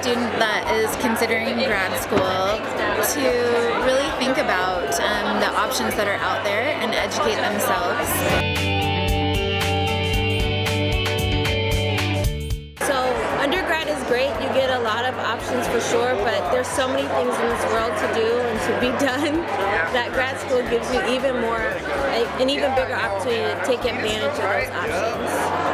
student that is considering grad school to really think about the options that are out there and educate themselves. So undergrad is great, you get a lot of options for sure, but there's so many things in this world to do and to be done that grad school gives you even more, an even bigger opportunity to take advantage of those options.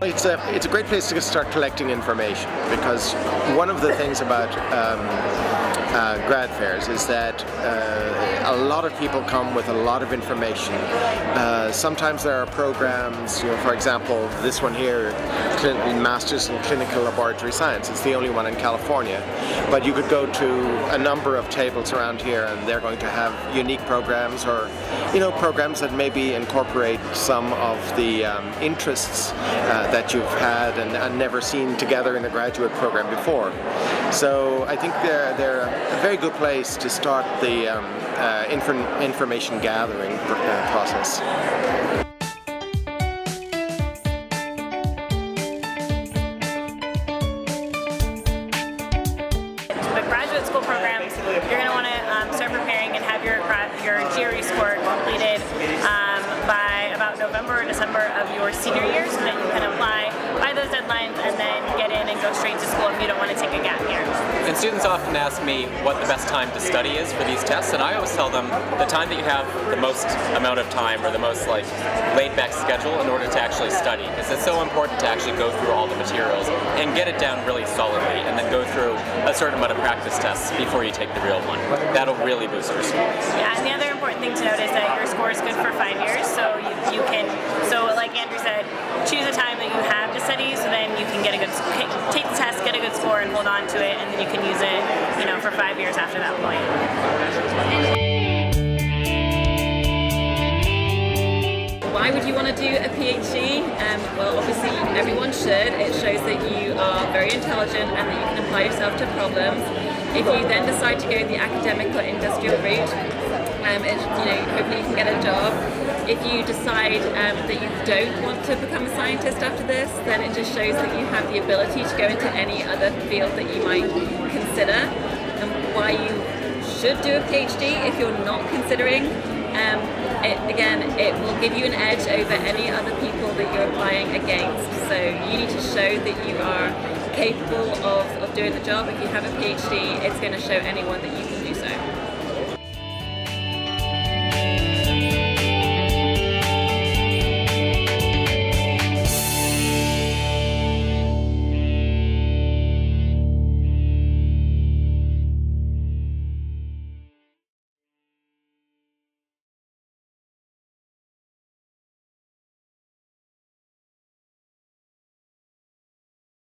It's a great place to start collecting information, because one of the things about grad fairs is that a lot of people come with a lot of information. Sometimes there are programs, for example, this one here, Masters in Clinical Laboratory Science. It's the only one in California. But you could go to a number of tables around here and they're going to have unique programs, or programs that maybe incorporate some of the interests that you've had and never seen together in a graduate program before. So I think they're a very good place to start the information gathering process. The graduate school programs, you're going to want to start preparing and have your GRE score completed by about November or December of your senior year, so that you can apply by those deadlines and then get in and go straight to school if you don't want to take a gap year. And students often ask me what the best time to study is for these tests, and I always tell them the time that you have the most amount of time, or the most laid-back schedule in order to actually study, because it's so important to actually go through all the materials and get it down really solidly, and then go through a certain amount of practice tests before you take the real one. That'll really boost your score. Yeah, and the other important thing to note is that your score is good for 5 years, so you can, like Andrew said, choose a time that you have to study, so then you can take the test, get a good score, and hold on to it, and then you can use it, for 5 years after that point. Why would you want to do a PhD? Well, obviously everyone should. It shows that you are very intelligent and that you can apply yourself to problems. If you then decide to go the academic or industrial route, hopefully you can get a job. If you decide that you don't want to become a scientist after this, then it just shows that you have the ability to go into any other field that you might consider. And why you should do a PhD if you're not considering, it will give you an edge over any other people that you're applying against. So you need to show that you are capable of doing the job. If you have a PhD, it's going to show anyone that you can do